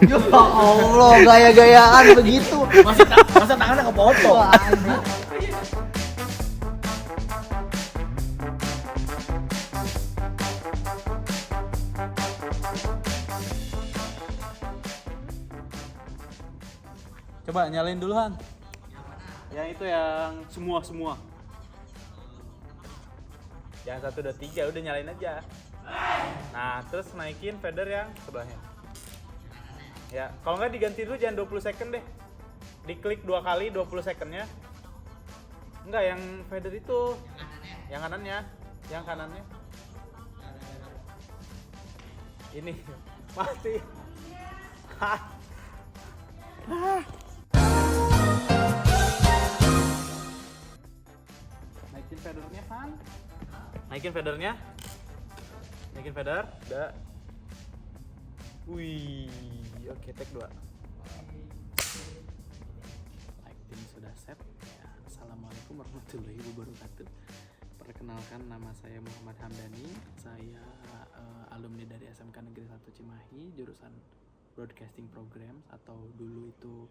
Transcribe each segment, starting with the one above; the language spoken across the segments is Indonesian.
Ya Allah, gaya-gayaan begitu. Masa tangannya kepotong. Wah, anjing. Coba nyalain dulu Han. Yang itu yang semua. Yang 1, 2, 3 udah nyalain aja. Nah, terus naikin fader yang sebelahnya. Ya, kalau nggak diganti dulu jangan 20 second deh. Diklik 2 kali 20 secondnya. Enggak, yang fader itu. Yang kanannya. Yang kanannya. Ini. Mati. Hah. Naikin fadernya Han. Naikin fadernya. Naikin fader. Udah. Wih, oke, take 2. Lighting sudah set. Ya, Assalamualaikum warahmatullahi wabarakatuh. Perkenalkan, nama saya Muhammad Hamdani. Saya alumni dari SMK Negeri 1 Cimahi, jurusan Broadcasting Programs atau dulu itu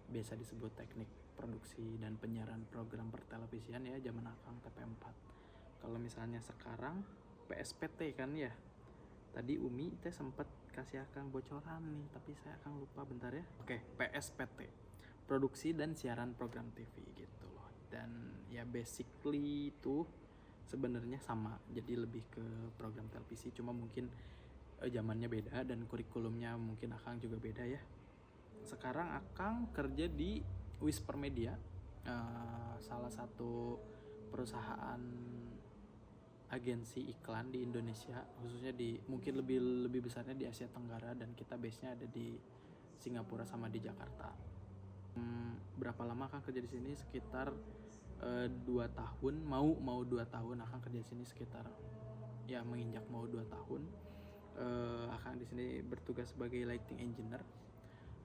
biasa disebut teknik produksi dan penyiaran program pertelevisian ya, zaman akang TP4. Kalau misalnya sekarang PSPT kan ya. Tadi Umi teh sempat kasih akang bocoran nih, tapi saya akang lupa bentar ya. Oke, PSPT. Produksi dan siaran program TV gitu loh. Dan ya basically itu sebenarnya sama. Jadi lebih ke program televisi, cuma mungkin zamannya beda dan kurikulumnya mungkin akang juga beda ya. Sekarang akang kerja di Whisper Media, salah satu perusahaan agensi iklan di Indonesia, khususnya di mungkin lebih besarnya di Asia Tenggara, dan kita base-nya ada di Singapura sama di Jakarta. Berapa lama akang kerja di sini? Sekitar 2 tahun, mau 2 tahun akang kerja di sini, sekitar ya menginjak mau 2 tahun. Akang di sini bertugas sebagai lighting engineer.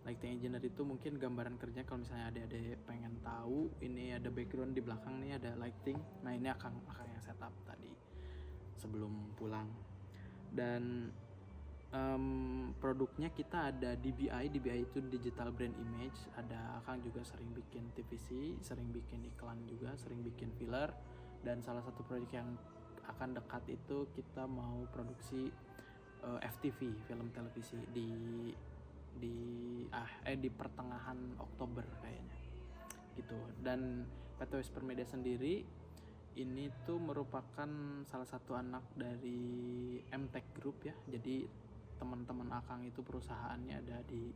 Lighting engineer itu mungkin gambaran kerjanya kalau misalnya adik-adik pengen tahu, ini ada background di belakang nih, ada lighting. Nah, ini akang yang setup tadi sebelum pulang. Dan produknya kita ada DBI itu digital brand image. Ada akang juga sering bikin TVC, sering bikin iklan juga, sering bikin filler. Dan salah satu proyek yang akan dekat itu kita mau produksi FTV, film televisi di pertengahan Oktober kayaknya gitu. Dan PT Whisper Media sendiri ini tuh merupakan salah satu anak dari MTech Group ya. Jadi teman-teman akang itu perusahaannya ada di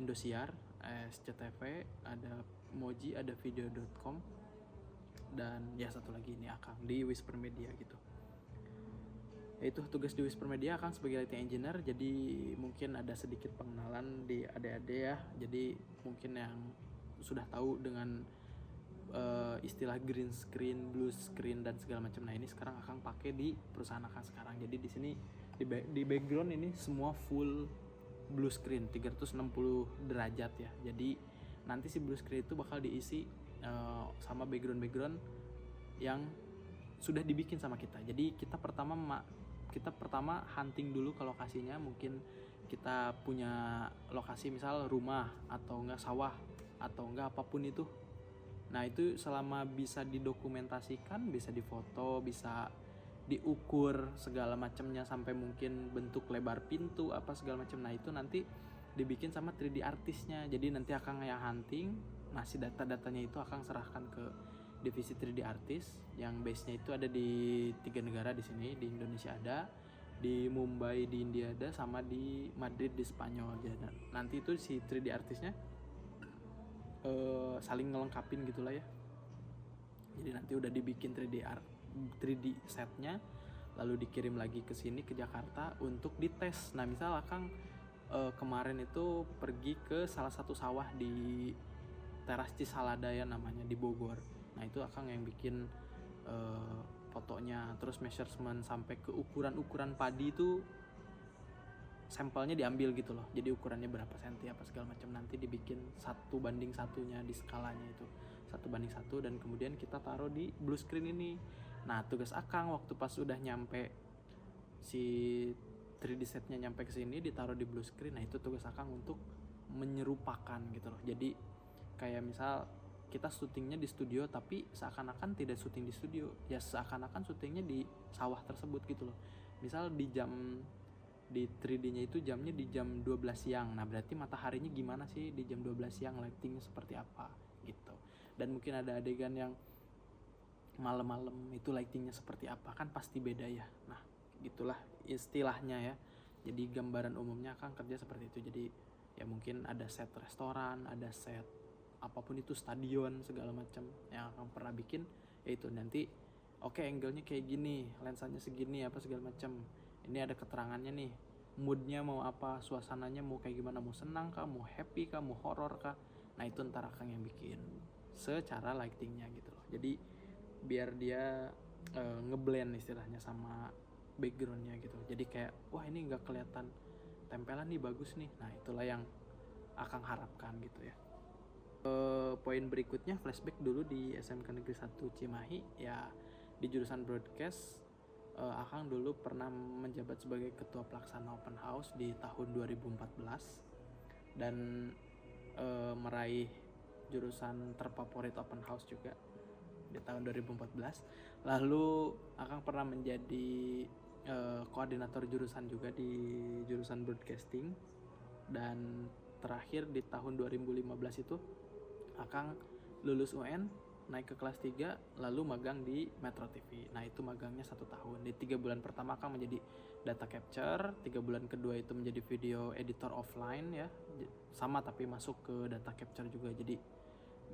Indosiar, SCTV, ada Moji, ada Video.com, dan ya satu lagi ini akang di Whisper Media gitu. Itu tugas di Whisper Media akang sebagai lighting engineer. Jadi mungkin ada sedikit pengenalan di adik-adik ya. Jadi mungkin yang sudah tahu dengan istilah green screen, blue screen dan segala macam. Nah, ini sekarang akang pakai di perusahaan akang sekarang. Jadi di sini di background ini semua full blue screen 360 derajat ya. Jadi nanti si blue screen itu bakal diisi sama background yang sudah dibikin sama kita. Jadi kita pertama hunting dulu ke lokasinya. Mungkin kita punya lokasi misal rumah atau enggak sawah atau enggak apapun itu. Nah, itu selama bisa didokumentasikan, bisa difoto, bisa diukur segala macamnya sampai mungkin bentuk lebar pintu apa segala macam. Nah, itu nanti dibikin sama 3D artisnya. Jadi nanti akang yang hunting, nah si data-datanya itu akang serahkan ke divisi 3D artist yang base-nya itu ada di 3 negara di sini. Di Indonesia ada, di Mumbai di India ada, sama di Madrid di Spanyol. Dan nanti itu si 3D artistnya saling ngelengkapin gitulah ya. Jadi nanti udah dibikin 3D setnya, lalu dikirim lagi ke sini ke Jakarta untuk dites. Nah, misal akang kemarin itu pergi ke salah satu sawah di Teras Cisalada ya namanya, di Bogor. Nah, itu akang yang bikin fotonya, terus measurement sampai ke ukuran padi itu sampelnya diambil gitu loh. Jadi ukurannya berapa senti apa segala macam, nanti dibikin 1:1 di skalanya itu 1:1, dan kemudian kita taruh di blue screen ini. Nah, tugas akang waktu pas udah nyampe si 3D setnya nyampe ke sini ditaruh di blue screen. Nah itu tugas akang untuk menyerupakan gitu loh. Jadi kayak misal kita syutingnya di studio tapi seakan-akan tidak syuting di studio, ya seakan-akan syutingnya di sawah tersebut gitu loh. Misal di 3D-nya itu jamnya di jam 12 siang. Nah, berarti mataharinya gimana sih di jam 12 siang, lightingnya seperti apa gitu. Dan mungkin ada adegan yang malam-malam itu lightingnya seperti apa, kan pasti beda ya. Nah, gitulah istilahnya ya. Jadi gambaran umumnya kan kerja seperti itu. Jadi ya mungkin ada set restoran, ada set apapun itu, stadion segala macam yang akan pernah bikin, yaitu nanti oke, angle-nya kayak gini, lensanya segini apa segala macam. Ini ada keterangannya nih, moodnya mau apa, suasananya mau kayak gimana, mau senang kah, mau happy kah, mau horror kah. Nah itu ntar akang yang bikin secara lightingnya gitu loh. Jadi biar dia ngeblend istilahnya sama backgroundnya gitu. Jadi kayak wah ini nggak kelihatan tempelan nih, bagus nih. Nah itulah yang akang harapkan gitu ya. Poin berikutnya flashback dulu di SMK Negeri 1 Cimahi ya, di jurusan broadcast. Akang dulu pernah menjabat sebagai ketua pelaksana open house di tahun 2014 dan meraih jurusan terfavorit open house juga di tahun 2014. Lalu Akang pernah menjadi koordinator jurusan juga di jurusan broadcasting, dan terakhir di tahun 2015 itu Akang lulus UN, naik ke kelas 3, lalu magang di Metro TV. Nah itu magangnya 1 tahun. Di 3 bulan pertama Akang menjadi data capture, 3 bulan kedua itu menjadi video editor offline ya, sama tapi masuk ke data capture juga, jadi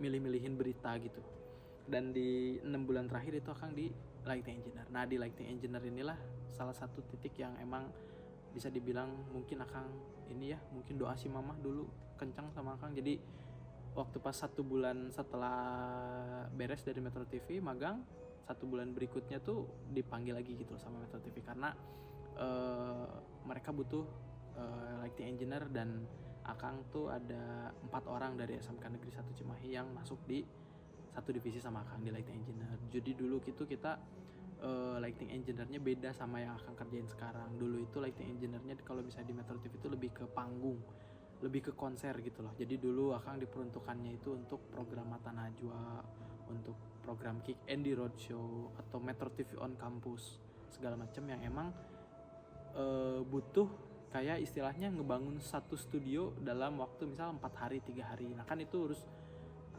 milih-milihin berita gitu. Dan di 6 bulan terakhir itu Akang di lighting engineer. Nah di lighting engineer inilah salah satu titik yang emang bisa dibilang mungkin Akang ini ya, mungkin doa si mamah dulu kencang sama Akang. Jadi waktu pas 1 bulan setelah beres dari Metro TV magang, 1 bulan berikutnya tuh dipanggil lagi gitu sama Metro TV karena mereka butuh lighting engineer, dan Akang tuh ada 4 orang dari SMK Negeri 1 Cimahi yang masuk di satu divisi sama Akang di lighting engineer. Jadi dulu gitu kita lighting engineer-nya beda sama yang Akang kerjain sekarang. Dulu itu lighting engineer-nya kalau misalnya di Metro TV itu lebih ke panggung, lebih ke konser gitu loh. Jadi dulu Akang diperuntukannya itu untuk program Mata Najwa, untuk program Kick and di Roadshow atau Metro TV on Campus segala macam yang emang butuh kayak istilahnya ngebangun satu studio dalam waktu misal 4 hari 3 hari. Nah kan itu harus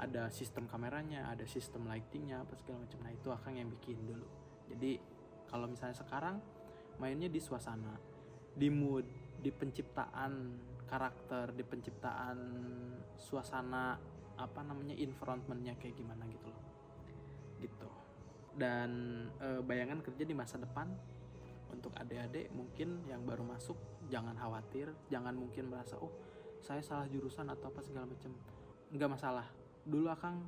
ada sistem kameranya, ada sistem lightingnya apa segala macam. Nah itu Akang yang bikin dulu. Jadi kalau misalnya sekarang mainnya di suasana, di mood, di penciptaan karakter, di penciptaan suasana apa namanya environmentnya kayak gimana gitu loh, gitu. Dan bayangan kerja di masa depan untuk adik-adik mungkin yang baru masuk, jangan khawatir, jangan mungkin merasa oh saya salah jurusan atau apa segala macam. Nggak masalah. Dulu Akang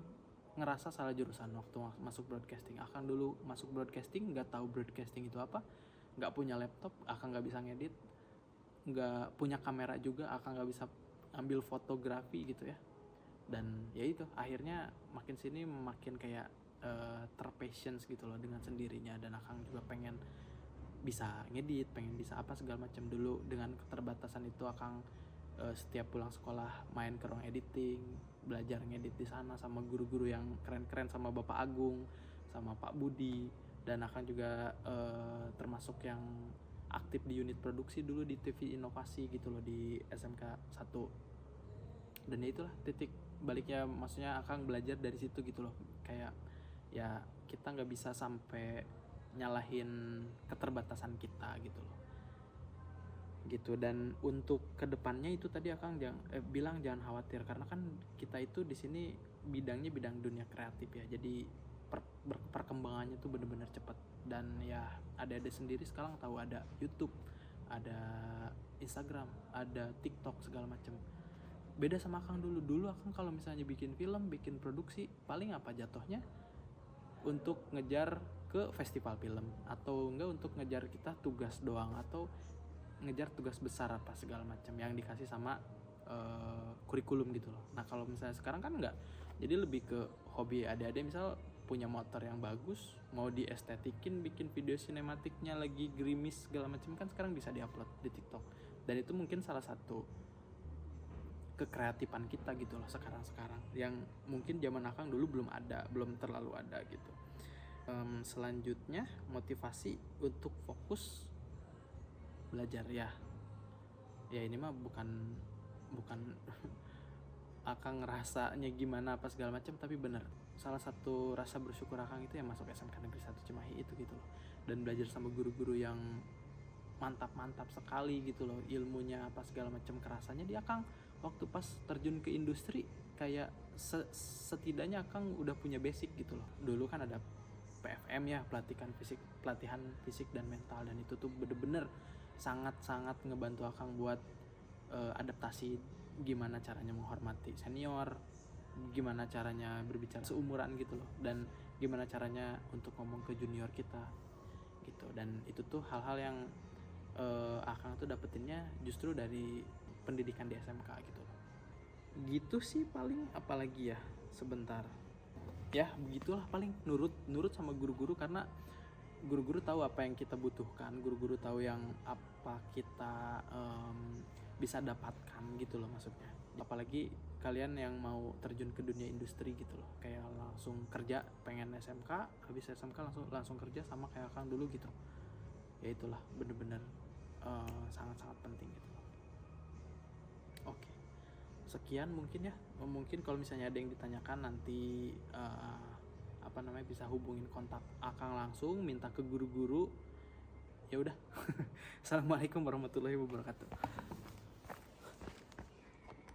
ngerasa salah jurusan waktu masuk broadcasting. Akang dulu masuk broadcasting nggak tahu broadcasting itu apa, nggak punya laptop, Akang nggak bisa ngedit, nggak punya kamera juga, Akang nggak bisa ambil fotografi gitu ya. Dan ya itu akhirnya makin sini makin kayak terpassion gitu loh dengan sendirinya, dan Akang juga pengen bisa ngedit, pengen bisa apa segala macam. Dulu dengan keterbatasan itu Akang setiap pulang sekolah main ke ruang editing, belajar ngedit di sana sama guru-guru yang keren-keren, sama Bapak Agung, sama Pak Budi. Dan Akang juga termasuk yang aktif di unit produksi dulu di TV Inovasi gitu loh di SMK 1. Dan ya itulah titik baliknya, maksudnya Akang belajar dari situ gitu loh. Kayak ya kita nggak bisa sampai nyalahin keterbatasan kita gitu loh, gitu. Dan untuk kedepannya itu tadi Akang bilang jangan khawatir, karena kan kita itu di sini bidangnya bidang dunia kreatif ya, jadi perkembangannya tuh bener-bener cepat. Dan ya ada sendiri sekarang tahu ada YouTube, ada Instagram, ada TikTok segala macem. Beda sama Akang dulu Akang kalau misalnya bikin film, bikin produksi, paling apa jatuhnya untuk ngejar ke festival film, atau enggak untuk ngejar kita tugas doang, atau ngejar tugas besar apa segala macam yang dikasih sama kurikulum gitu loh. Nah kalau misalnya sekarang kan enggak, jadi lebih ke hobi adik-adik, misal punya motor yang bagus, mau diestetikin, bikin video sinematiknya lagi gerimis segala macam, kan sekarang bisa diupload di TikTok. Dan itu mungkin salah satu kekreatifan kita gitu loh sekarang yang mungkin zaman akang dulu belum terlalu ada gitu. Selanjutnya motivasi untuk fokus belajar ya ini mah bukan akang ngerasanya gimana apa segala macam, tapi bener salah satu rasa bersyukur akang itu yang masuk SMK Negeri 1 Cimahi itu gitu loh, dan belajar sama guru-guru yang mantap sekali gitu loh ilmunya apa segala macam. Kerasanya di akang waktu pas terjun ke industri kayak setidaknya akang udah punya basic gitu loh. Dulu kan ada PFM ya, pelatihan fisik dan mental, dan itu tuh bener-bener sangat ngebantu akang buat adaptasi gimana caranya menghormati senior, gimana caranya berbicara seumuran gitu loh, dan gimana caranya untuk ngomong ke junior kita gitu. Dan itu tuh hal-hal yang akang tuh dapetinnya justru dari pendidikan di SMK gitu loh. Gitu sih paling, apalagi ya sebentar ya begitulah paling, nurut sama guru-guru, karena guru-guru tahu apa yang kita butuhkan, guru-guru tahu yang apa kita bisa dapatkan gitu loh maksudnya. Apalagi kalian yang mau terjun ke dunia industri gitu loh, kayak langsung kerja, pengen SMK, habis SMK langsung kerja sama kayak Kang dulu gitu. Ya itulah bener-bener sangat penting gitu. Oke, sekian mungkin ya. Mungkin kalau misalnya ada yang ditanyakan nanti bisa hubungin kontak Akang langsung, minta ke guru-guru. Ya udah. Assalamualaikum warahmatullahi wabarakatuh.